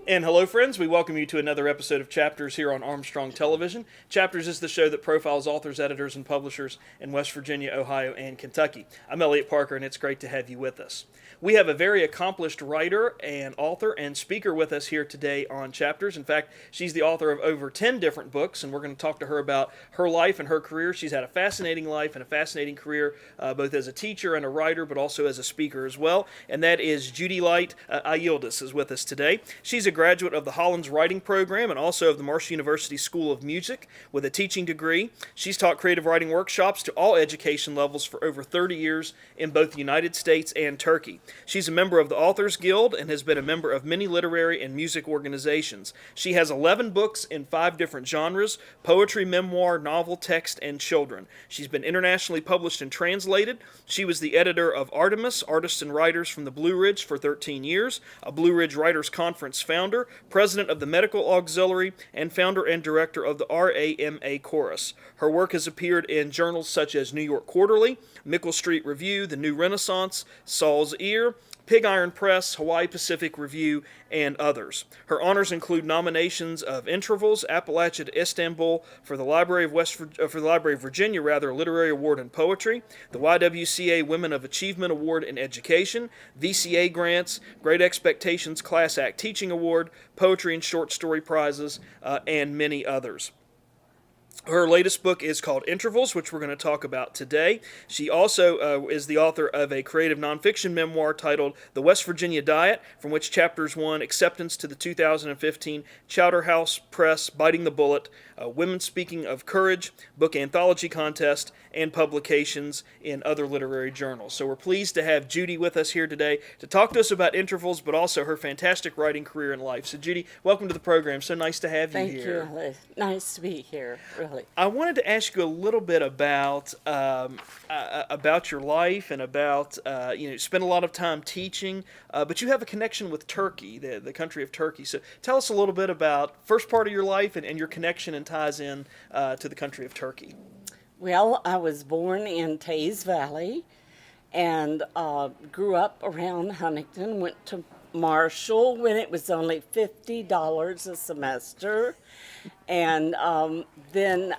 And hello, friends. We welcome you to another episode of Chapters here on Armstrong Television. Chapters is the show that profiles authors, editors, and publishers in West Virginia, Ohio, and Kentucky. I'm Eliot Parker, and it's great to have you with us. We have a very accomplished writer and author and speaker with us here today on Chapters. In fact, she's the author of over 10 different books, and we're going to talk to her about her life and her career. She's had a fascinating life and a fascinating career, both as a teacher and a writer, but also as a speaker as well. And that is Judy Light Ayyildiz is with us today. She's a graduate of the Hollins Writing Program and also of the Marshall University School of Music with a teaching degree. She's taught creative writing workshops to all education levels for over 30 years in both the United States and Turkey. She's a member of the Authors Guild and has been a member of many literary and music organizations. She has 11 books in 5 different genres: poetry, memoir, novel, text, and children. She's been internationally published and translated. She was the editor of Artemis, Artists and Writers from the Blue Ridge for 13 years, a Blue Ridge Writers Conference founder, president of the Medical Auxiliary, and founder and director of the RAMA Chorus. Her work has appeared in journals such as New York Quarterly, Mickle Street Review, The New Renaissance, Saul's Ear, Pig Iron Press, Hawaii Pacific Review, and others. Her honors include nominations of Intervals, Appalachia to Istanbul for the Library of Virginia, Literary Award in Poetry, the YWCA Women of Achievement Award in Education, VCA grants, Great Expectations Class Act Teaching Award, Poetry and Short Story Prizes, and many others. Her latest book is called Intervals, which we're going to talk about today. She also is the author of a creative nonfiction memoir titled The West Virginia Diet, from which chapters won acceptance to the 2015 Chowder House Press Biting the Bullet, Women Speaking of Courage, book anthology contest, and publications in other literary journals. So we're pleased to have Judy with us here today to talk to us about Intervals, but also her fantastic writing career and life. So Judy, welcome to the program. So nice to have you here. Thank you. Nice to be here, really. I wanted to ask you a little bit about your life and about spend a lot of time teaching, but you have a connection with Turkey, the country of Turkey. So tell us a little bit about first part of your life and your connection and ties in to the country of Turkey. Well, I was born in Teys Valley and grew up around Huntington, went to Marshall when it was only $50 a semester. And then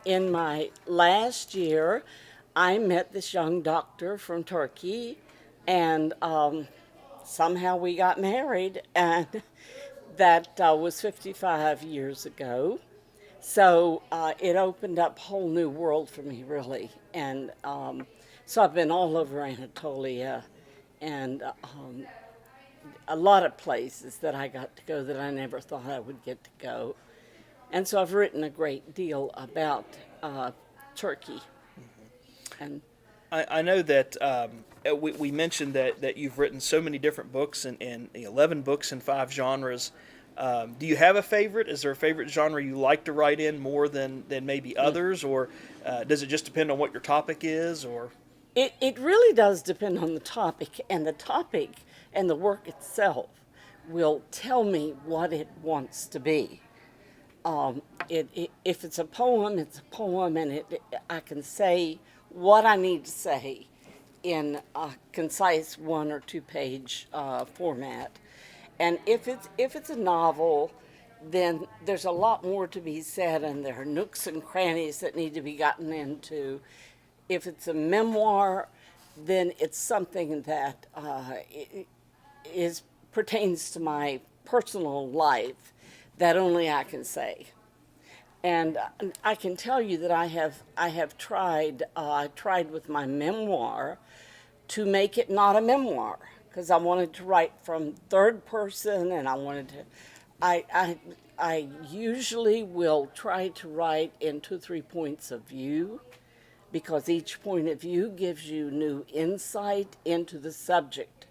in my last year, I met this young doctor from Turkey, and somehow we got married, and that was 55 years ago. So it opened up a whole new world for me, really. And so I've been all over Anatolia and a lot of places that I got to go that I never thought I would get to go. And so I've written a great deal about Turkey. Mm-hmm. And I know that we mentioned that you've written so many different books and 11 books in 5 genres. Do you have a favorite? Is there a favorite genre you like to write in more than maybe others? Or does it just depend on what your topic is? Or It really does depend on the topic and the work itself will tell me what it wants to be. If it's a poem, it's a poem, and I can say what I need to say in a concise 1 or 2 page format. And if it's a novel, then there's a lot more to be said, and there are nooks and crannies that need to be gotten into. If it's a memoir, then it's something that pertains to my personal life that only I can say. And I can tell you that I have tried with my memoir to make it not a memoir, because I wanted to write from third person, and I usually will try to write in 2 or 3 points of view, because each point of view gives you new insight into the subject.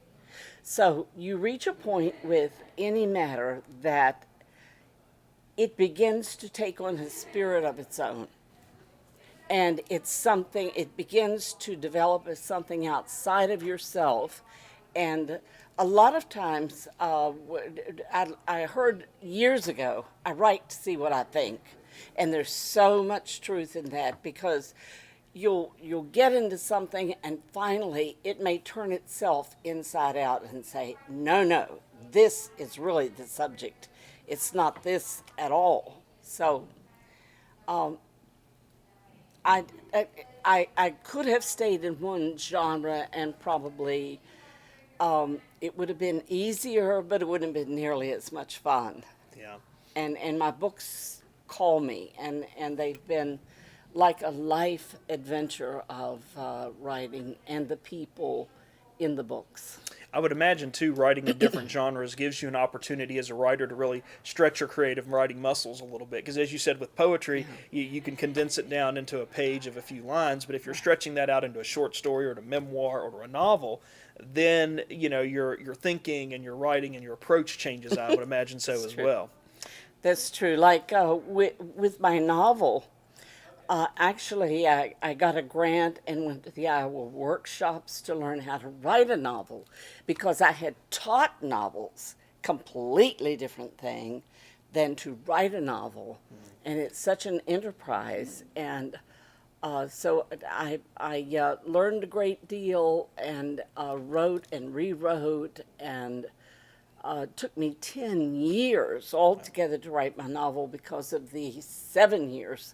So you reach a point with any matter that it begins to take on a spirit of its own. And it's something, it begins to develop as something outside of yourself. And a lot of times, I heard years ago, I write to see what I think. And there's so much truth in that, because you'll get into something and finally it may turn itself inside out and say, no, this is really the subject. It's not this at all. So I could have stayed in one genre and probably it would have been easier, but it wouldn't have been nearly as much fun. Yeah. And my books call me, and they've been like a life adventure of writing and the people in the books. I would imagine, too, writing in different genres gives you an opportunity as a writer to really stretch your creative writing muscles a little bit. Because as you said, with poetry, you can condense it down into a page of a few lines. But if you're stretching that out into a short story or a memoir or a novel, then, your thinking and your writing and your approach changes, I would imagine so as well. That's true. Like with my novel, actually, I got a grant and went to the Iowa workshops to learn how to write a novel, because I had taught novels, completely different thing than to write a novel. And it's such an enterprise. And so I learned a great deal and wrote and rewrote, and took me 10 years altogether to write my novel because of the 7 years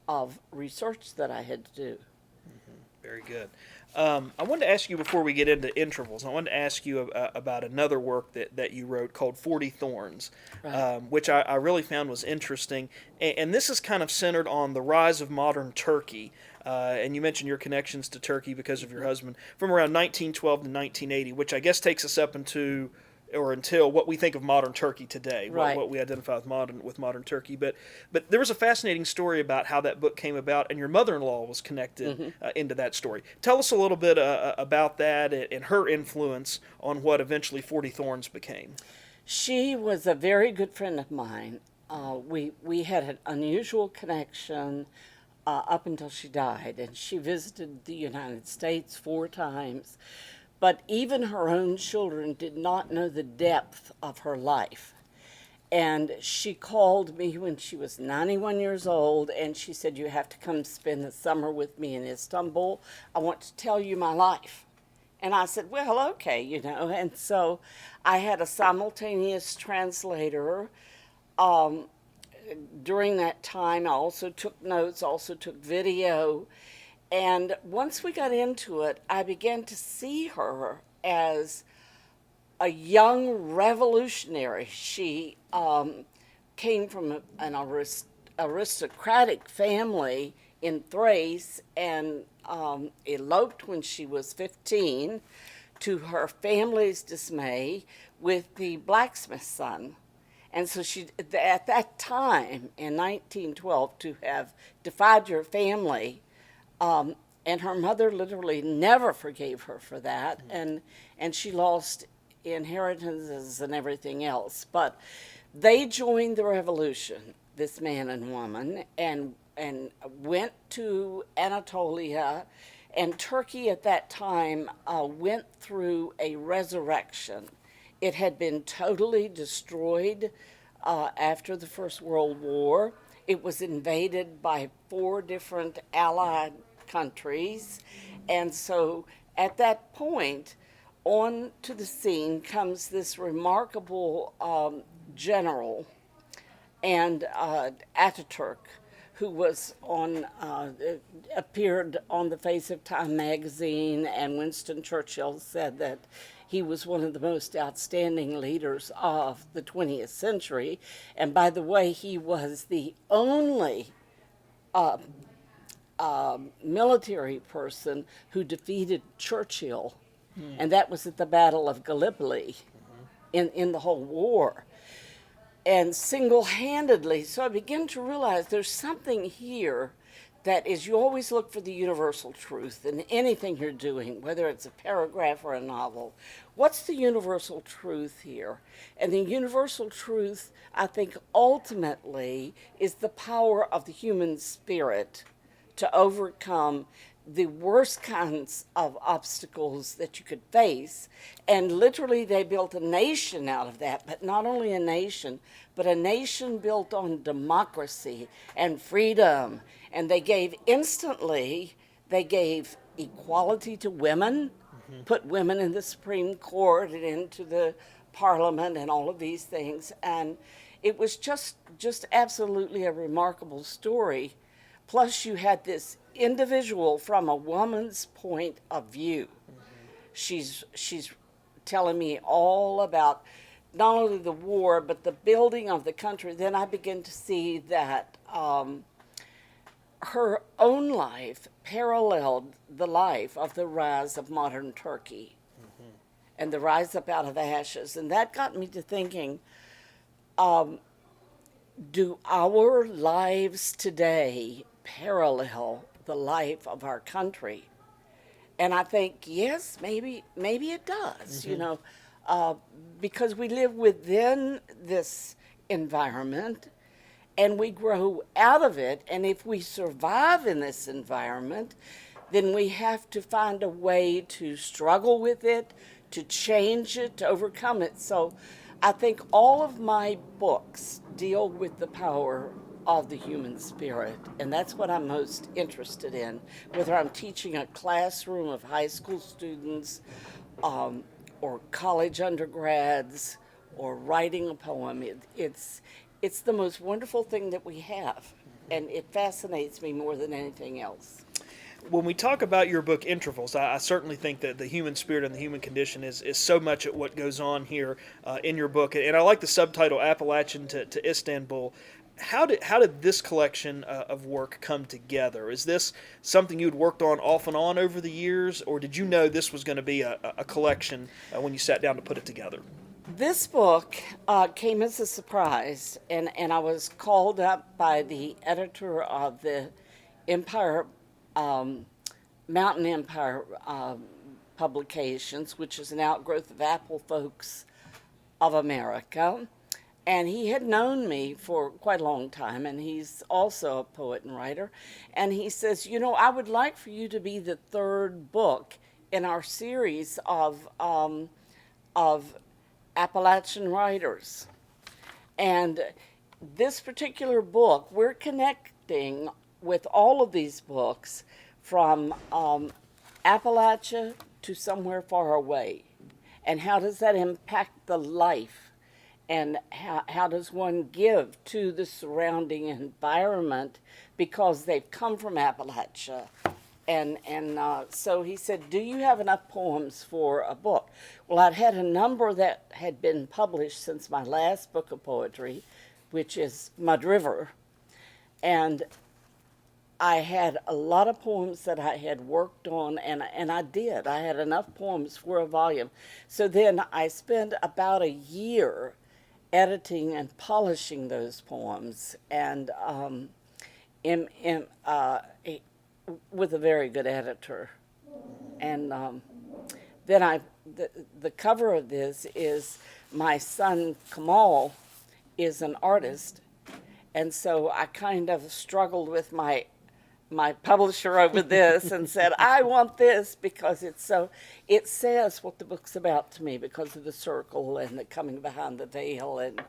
of research that I had to do. Very good. I wanted to ask you, before we get into intervals, I wanted to ask you about another work that you wrote called 40 Thorns, Right. Which I really found was interesting. And this is kind of centered on the rise of modern Turkey. And you mentioned your connections to Turkey because of your husband, from around 1912 to 1980, which I guess takes us up into or until what we think of modern Turkey today, Right. what we identify with modern Turkey. But there was a fascinating story about how that book came about, and your mother-in-law was connected into that story. Tell us a little bit about that and her influence on what eventually 40 Thorns became. She was a very good friend of mine. We had an unusual connection up until she died, and she visited the United States 4 times. But even her own children did not know the depth of her life. And she called me when she was 91 years old, and she said, "You have to come spend the summer with me in Istanbul. I want to tell you my life." And I said, "Well, okay, And so I had a simultaneous translator. During that time, I also took notes, also took video. And once we got into it, I began to see her as a young revolutionary. She came from an aristocratic family in Thrace and eloped when she was 15, to her family's dismay, with the blacksmith's son. And so she, at that time, in 1912, to have defied your family, and her mother literally never forgave her for that, and she lost inheritances and everything else. But they joined the revolution, this man and woman, and went to Anatolia, and Turkey at that time went through a resurrection. It had been totally destroyed after the First World War. It was invaded by 4 different allied countries. And so at that point, on to the scene comes this remarkable general, and Ataturk, who was appeared on the Face of Time magazine, and Winston Churchill said that he was one of the most outstanding leaders of the 20th century. And by the way, he was the only military person who defeated Churchill, and that was at the Battle of Gallipoli in the whole war. And single-handedly, so I began to realize there's something here that is you always look for the universal truth in anything you're doing, whether it's a paragraph or a novel. What's the universal truth here? And the universal truth, I think, ultimately is the power of the human spirit to overcome the worst kinds of obstacles that you could face. And literally they built a nation out of that, but not only a nation, but a nation built on democracy and freedom. And they gave equality to women, put women in the Supreme Court and into the Parliament and all of these things. And it was just absolutely a remarkable story. Plus you had this individual from a woman's point of view. She's telling me all about not only the war, but the building of the country. Then I begin to see that her own life paralleled the life of the rise of modern Turkey and the rise up out of ashes. And that got me to thinking, do our lives today parallel the life of our country? And I think, yes, maybe it does, because we live within this environment and we grow out of it. And if we survive in this environment, then we have to find a way to struggle with it, to change it, to overcome it. So I think all of my books deal with the power of the human spirit, and that's what I'm most interested in, whether I'm teaching a classroom of high school students or college undergrads or writing a poem. It's the most wonderful thing that we have, and it fascinates me more than anything else. When we talk about your book Intervals, I certainly think that the human spirit and the human condition is so much at what goes on here in your book. And I like the subtitle, Appalachian to Istanbul. How did this collection of work come together? Is this something you'd worked on off and on over the years, or did you know this was going to be a collection when you sat down to put it together? This book came as a surprise, and I was called up by the editor of the Empire, Mountain Empire Publications, which is an outgrowth of Apple Folks of America. And he had known me for quite a long time, and he's also a poet and writer. And he says, I would like for you to be the third book in our series of Appalachian writers. And this particular book, we're connecting with all of these books from Appalachia to somewhere far away. And how does that impact the life? And how does one give to the surrounding environment because they've come from Appalachia? And so he said, do you have enough poems for a book? Well, I'd had a number that had been published since my last book of poetry, which is Mud River. And I had a lot of poems that I had worked on, and I did. I had enough poems for a volume. So then I spent about a year editing and polishing those poems, and with a very good editor. And then the cover of this is my son Kamal is an artist, and so I kind of struggled with my publisher over this and said, I want this because it says what the book's about to me because of the circle and the coming behind the veil and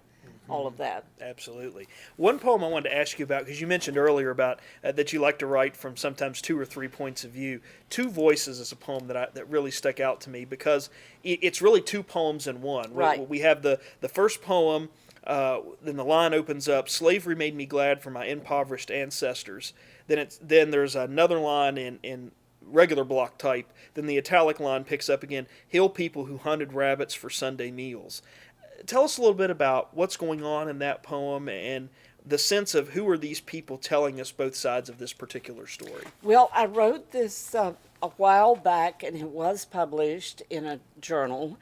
all of that. Absolutely. One poem I wanted to ask you about, because you mentioned earlier about that you like to write from sometimes 2 or 3 points of view. Two Voices is a poem that really stuck out to me because it's really 2 poems in one. Right. We have the first poem, then the line opens up, slavery made me glad for my impoverished ancestors. Then there's another line in regular block type. Then the italic line picks up again, hill people who hunted rabbits for Sunday meals. Tell us a little bit about what's going on in that poem and the sense of who are these people telling us both sides of this particular story. Well, I wrote this a while back, and it was published in a journal.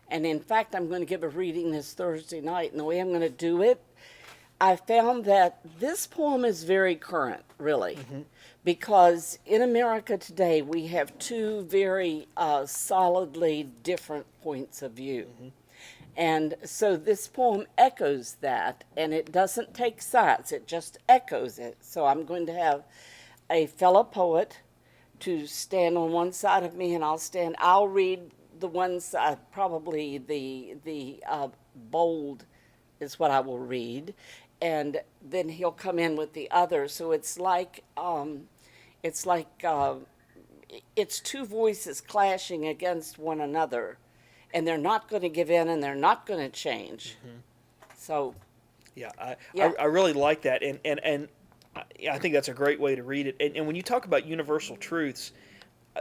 And in fact, I'm going to give a reading this Thursday night. And the way I'm going to do it, I found that this poem is very current, really, because in America today we have two very solidly different points of view. And so this poem echoes that, and it doesn't take sides, it just echoes it. So I'm going to have a fellow poet to stand on one side of me, and I'll read the one side, probably the bold is what I will read, and then he'll come in with the other. So it's like it's two voices clashing against one another, and they're not going to give in, and they're not going to change. So, I really like that, and I think that's a great way to read it. And when you talk about universal truths,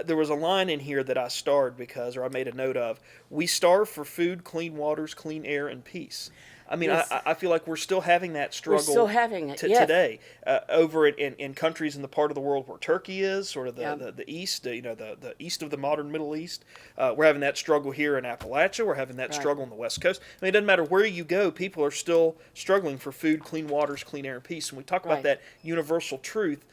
there was a line in here that I starred because, or I made a note of. We starve for food, clean waters, clean air, and peace. I mean, Yes. I feel like we're still having that struggle. We're still having it, yes. Today, over in countries in the part of the world where Turkey is, sort of Yeah. the east, the east of the modern Middle East. We're having that struggle here in Appalachia. We're having that Right. struggle on the West Coast. I mean, it doesn't matter where you go, people are still struggling for food, clean waters, clean air, and peace. And we talk about Right. that universal truth.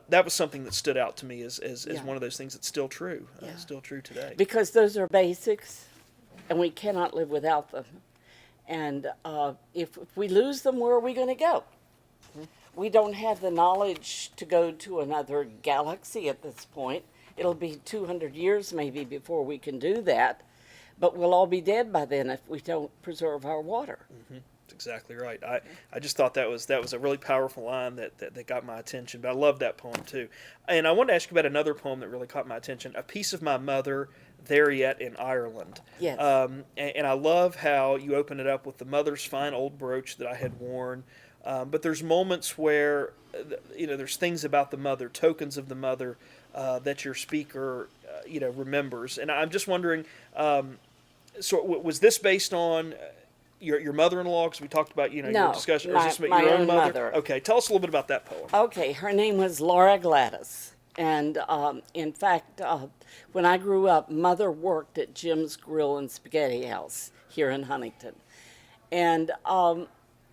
That was something that stood out to me as Yeah. one of those things that's still true, Yeah. still true today. because those are basics, and we cannot live without them. And if we lose them, where are we going to go? We don't have the knowledge to go to another galaxy at this point. It'll be 200 years maybe before we can do that, but we'll all be dead by then if we don't preserve our water. That's exactly right. I just thought that was a really powerful line that got my attention. But I love that poem too. And I wanted to ask you about another poem that really caught my attention. A Piece of My Mother, There Yet in Ireland. Yes. And I love how you open it up with the mother's fine old brooch that I had worn. But there's moments where, there's things about the mother, tokens of the mother that your speaker, remembers. And I'm just wondering, so was this based on your mother-in-law? Because we talked about, your No, discussion. Or my- is this my your own own mother. Okay, tell us a little bit about that poem. Okay, her name was Laura Gladys. And in fact, when I grew up, Mother worked at Jim's Grill and Spaghetti House here in Huntington. And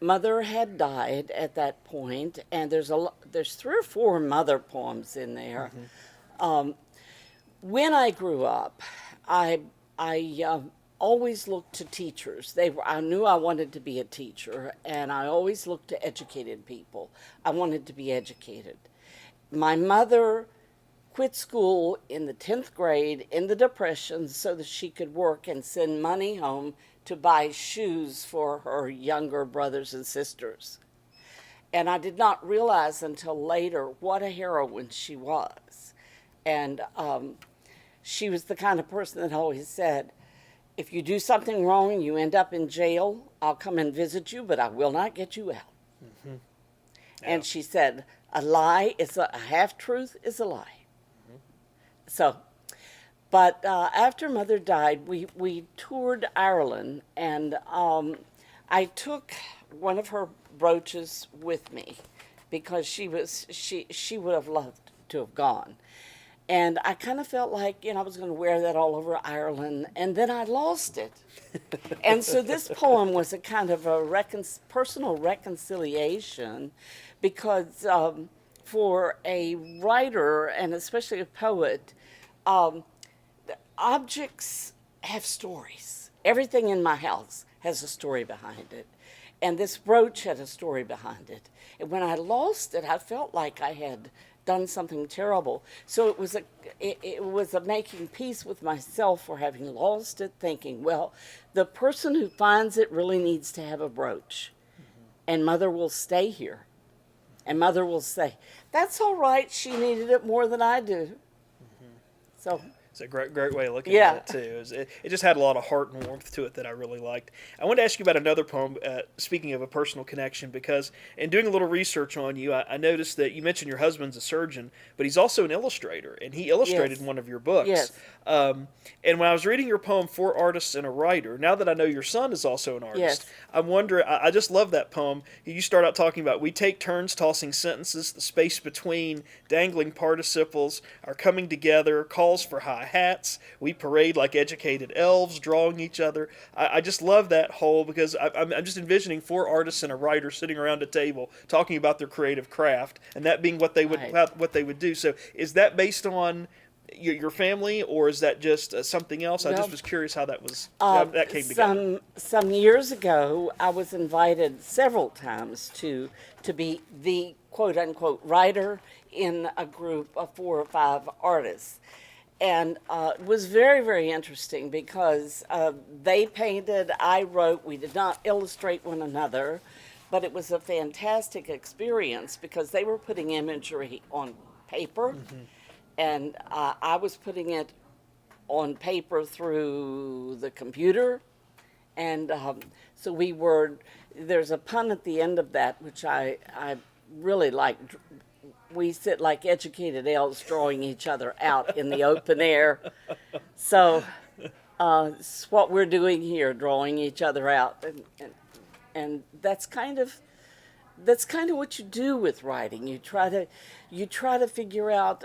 Mother had died at that point, and there's 3 or 4 Mother poems in there. When I grew up, I always looked to teachers. I knew I wanted to be a teacher, and I always looked to educated people. I wanted to be educated. My mother quit school in the 10th grade in the Depression so that she could work and send money home to buy shoes for her younger brothers and sisters. And I did not realize until later what a heroine she was. And she was the kind of person that always said, if you do something wrong, you end up in jail, I'll come and visit you, but I will not get you out. And she said, a half-truth is a lie. So, but after Mother died, we toured Ireland, and I took one of her brooches with me because she would have loved to have gone. And I kind of felt like, I was going to wear that all over Ireland, and then I lost it. And so this poem was a kind of a personal reconciliation because for a writer, and especially a poet, objects have stories. Everything in my house has a story behind it. And this brooch had a story behind it. And when I lost it, I felt like I had done something terrible. So it was a making peace with myself for having lost it, thinking, well, the person who finds it really needs to have a brooch. And Mother will stay here. And Mother will say, that's all right, she needed it more than I do. So It's a great way of looking Yeah. at it, too. It just had a lot of heart and warmth to it that I really liked. I wanted to ask you about another poem, speaking of a personal connection, because in doing a little research on you, I noticed that you mentioned your husband's a surgeon, but he's also an illustrator, and he illustrated Yes. one of your books. Yes. And when I was reading your poem, For Artists and a Writer, now that I know your son is also an artist, Yes. I'm wondering, I just love that poem. You start out talking about, we take turns tossing sentences, the space between, dangling participles, our coming together, calls for high. hats. We parade like educated elves, drawing each other. I just love that whole, because I'm just envisioning 4 artists and a writer sitting around a table talking about their creative craft, and that being what they would Right. what they would do. So is that based on your family, or is that just something else? I just Well, was curious how that came together. some years ago, I was invited several times to be the quote unquote writer in a group of 4 or 5 artists. And it was very, very interesting because they painted, I wrote, we did not illustrate one another, but it was a fantastic experience because they were putting imagery on paper, and I was putting it on paper through the computer. And so there's a pun at the end of that, which I really like. We sit like educated elves drawing each other out in the open air. So it's what we're doing here, drawing each other out. And that's kind of what you do with writing. You try to figure out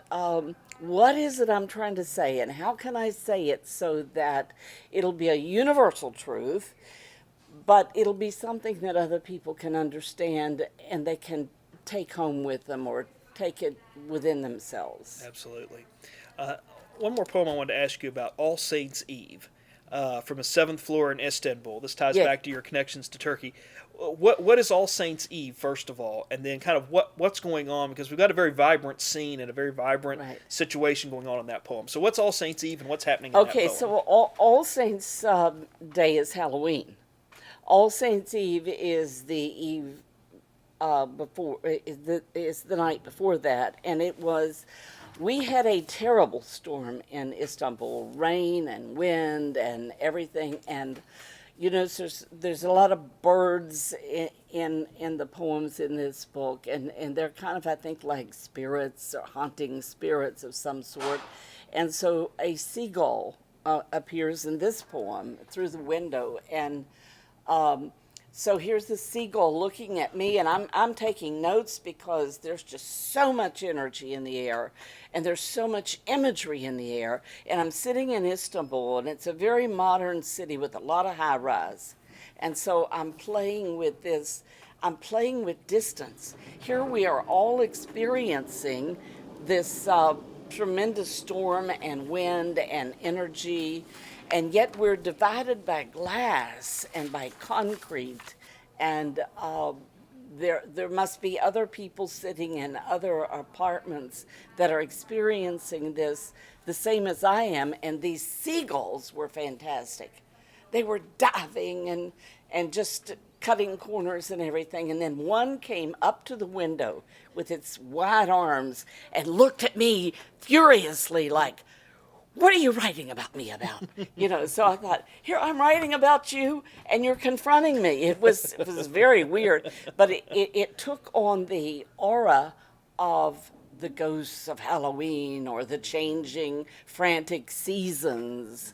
what is it I'm trying to say, and how can I say it so that it'll be a universal truth, but it'll be something that other people can understand and they can take home with them or take it within themselves. Absolutely. One more poem I wanted to ask you about, All Saints' Eve, from a 7th floor in Istanbul. This ties Yeah. back to your connections to Turkey. What is All Saints' Eve, first of all, and then kind of what's going on, because we've got a very vibrant scene and a very vibrant Right. situation going on in that poem. So what's All Saints' Eve and what's happening in Okay, that poem? so All Saints Day is Halloween. All Saints Eve is the eve before, is the night before that, and we had a terrible storm in Istanbul, rain and wind and everything, and so there's a lot of birds in the poems in this book, and they're kind of, I think, like spirits or haunting spirits of some sort. And so a seagull appears in this poem through the window, and so here's the seagull looking at me, and I'm taking notes because there's just so much energy in the air, and there's so much imagery in the air. And I'm sitting in Istanbul, and it's a very modern city with a lot of high rise. And so I'm playing with this, I'm playing with distance. Here we are all experiencing this tremendous storm and wind and energy, and yet we're divided by glass and by concrete, and there must be other people sitting in other apartments that are experiencing this the same as I am. And these seagulls were fantastic. They were diving and just cutting corners and everything. And then one came up to the window with its wide arms and looked at me furiously like, "What are you writing about me about?" So I thought, here, I'm writing about you and you're confronting me. It was very weird, but it took on the aura of the ghosts of Halloween or the changing, frantic seasons.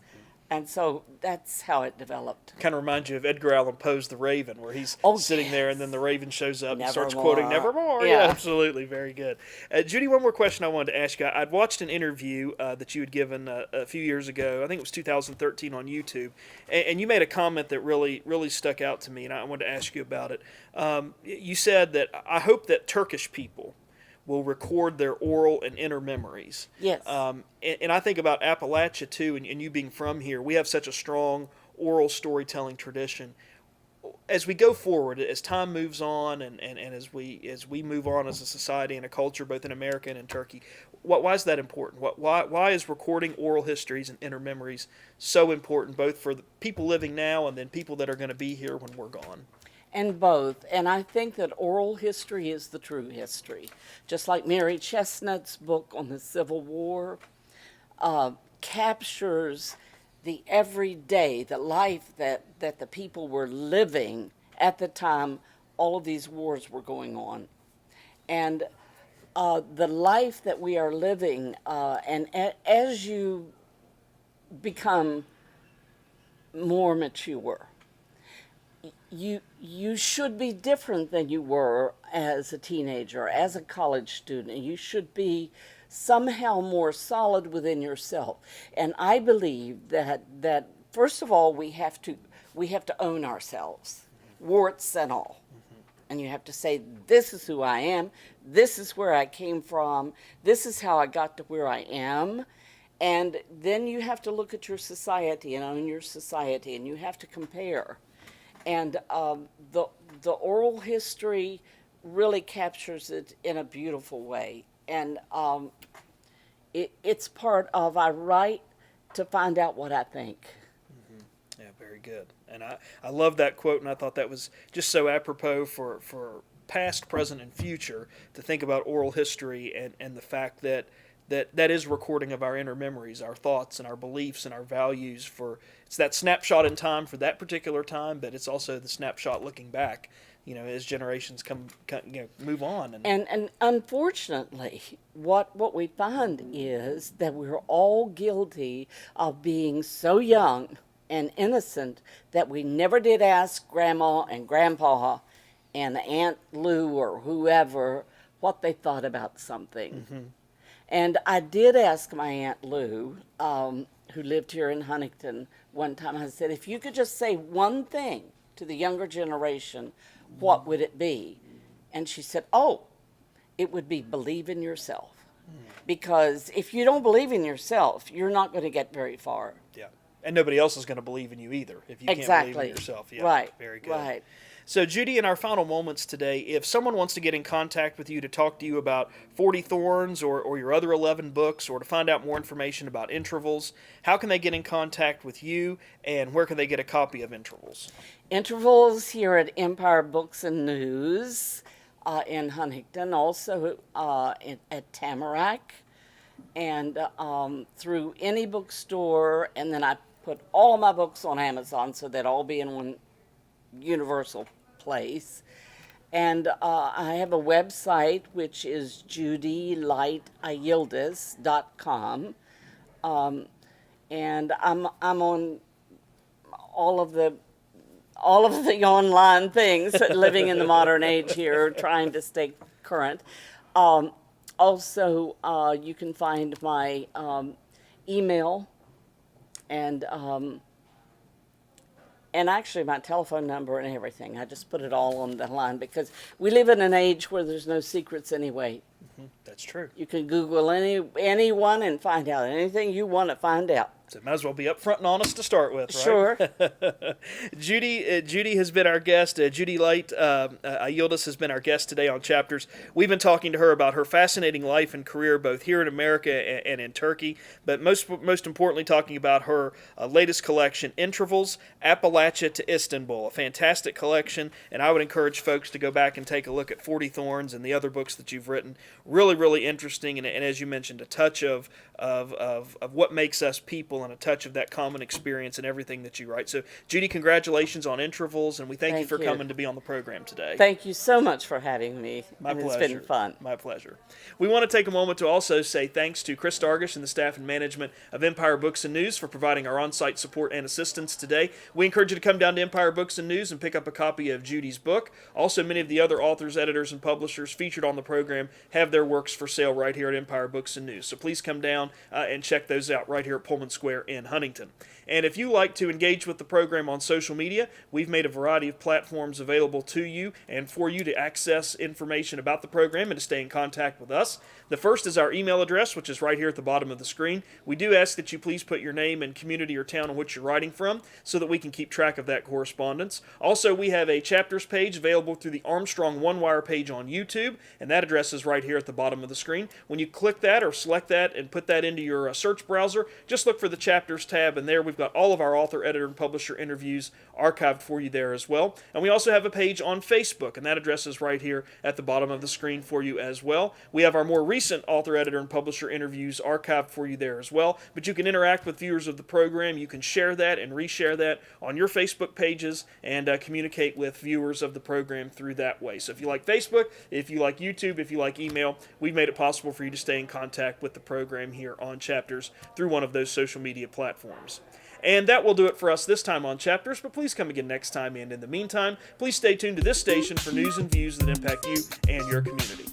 And so that's how it developed. Kind of reminds you of Edgar Allan Poe's The Raven, where he's sitting there and then the Raven shows up and starts quoting Nevermore. Yeah. Absolutely. Very good. Judy, one more question I wanted to ask you. I'd watched an interview that you had given a few years ago. I think it was 2013 on YouTube. And you made a comment that really, really stuck out to me, and I wanted to ask you about it. You said that, "I hope that Turkish people will record their oral and inner memories." Yes. And I think about Appalachia too, and you being from here, we have such a strong oral storytelling tradition. As we go forward, as time moves on, and as we move on as a society and a culture, both in America and in Turkey, why is that important? Why is recording oral histories and inner memories so important, both for the people living now and then people that are going to be here when we're gone? And both. And I think that oral history is the true history. Just like Mary Chestnut's book on the Civil War captures the everyday, the life that the people were living at the time all of these wars were going on. And the life that we are living, and as you become more mature, you should be different than you were as a teenager, as a college student. You should be somehow more solid within yourself. And I believe that first of all, we have to own ourselves, warts and all. And you have to say, this is who I am, this is where I came from, this is how I got to where I am. And then you have to look at your society and own your society, and you have to compare. And the oral history really captures it in a beautiful way. And it's part of, I write to find out what I think. Yeah, very good. And I love that quote, and I thought that was just so apropos for past, present, and future to think about oral history and the fact that is recording of our inner memories, our thoughts and our beliefs and our values. It's that snapshot in time for that particular time, but it's also the snapshot looking back, as generations move on. And unfortunately, what we find is that we're all guilty of being so young and innocent that we never did ask Grandma and Grandpa and Aunt Lou or whoever what they thought about something. Mm-hmm. And I did ask my Aunt Lou, who lived here in Huntington, one time. I said, if you could just say one thing to the younger generation, what would it be? And she said, it would be believe in yourself. Because if you don't believe in yourself, you're not going to get very far. Yeah. And nobody else is going to believe in you either if you can't believe in yourself. Yeah. Right. Very good. Right. So, Judy, in our final moments today, if someone wants to get in contact with you to talk to you about 40 Thorns or your other 11 books, or to find out more information about Intervals, how can they get in contact with you, and where can they get a copy of Intervals? Intervals here at Empire Books and News in Huntington, also at Tamarack, and through any bookstore, and then I put all of my books on Amazon so they'd all be in one universal place. And I have a website, which is Judy Light Ayyildiz.com. And I'm on all of the online things, living in the modern age here, trying to stay current. Also, you can find my email and actually my telephone number and everything. I just put it all on the line because we live in an age where there's no secrets anyway. Mm-hmm. That's true. You can Google anyone and find out anything you want to find out. So it might as well be upfront and honest to start with, right? Sure. Judy has been our guest. Judy Light Ayyildiz has been our guest today on Chapters. We've been talking to her about her fascinating life and career both here in America and in Turkey, but most importantly talking about her latest collection, Intervals, Appalachia to Istanbul, a fantastic collection, and I would encourage folks to go back and take a look at 40 Thorns and the other books that you've written. Really, really interesting, and as you mentioned, a touch of what makes us people and a touch of that common experience in everything that you write. So, Judy, congratulations on Intervals, and we thank you for coming to be on the program today. Thank you so much for having me. My pleasure. It's been fun. My pleasure. We want to take a moment to also say thanks to Chris Dargish and the staff and management of Empire Books and News for providing our on-site support and assistance today. We encourage you to come down to Empire Books and News and pick up a copy of Judy's book. Also, many of the other authors, editors, and publishers featured on the program have their works for sale right here at Empire Books and News. So please come down and check those out right here at Pullman Square in Huntington. And if you like to engage with the program on social media, we've made a variety of platforms available to you and for you to access information about the program and to stay in contact with us. The first is our email address, which is right here at the bottom of the screen. We do ask that you please put your name and community or town in which you're writing from so that we can keep track of that correspondence. Also, we have a chapters page available through the Armstrong One Wire page on YouTube, and that address is right here at the bottom of the screen. When you click that or select that and put that into your search browser, just look for the chapters tab, and there we've got all of our author, editor, and publisher interviews archived for you there as well. And we also have a page on Facebook, and that address is right here at the bottom of the screen for you as well. We have our more recent author, editor, and publisher interviews archived for you there as well. But you can interact with viewers of the program. You can share that and reshare that on your Facebook pages and communicate with viewers of the program through that way. So if you like Facebook, if you like YouTube, if you like email, we've made it possible for you to stay in contact with the program here on Chapters through one of those social media platforms. And that will do it for us this time on Chapters, but please come again next time, and in the meantime, please stay tuned to this station for news and views that impact you and your community.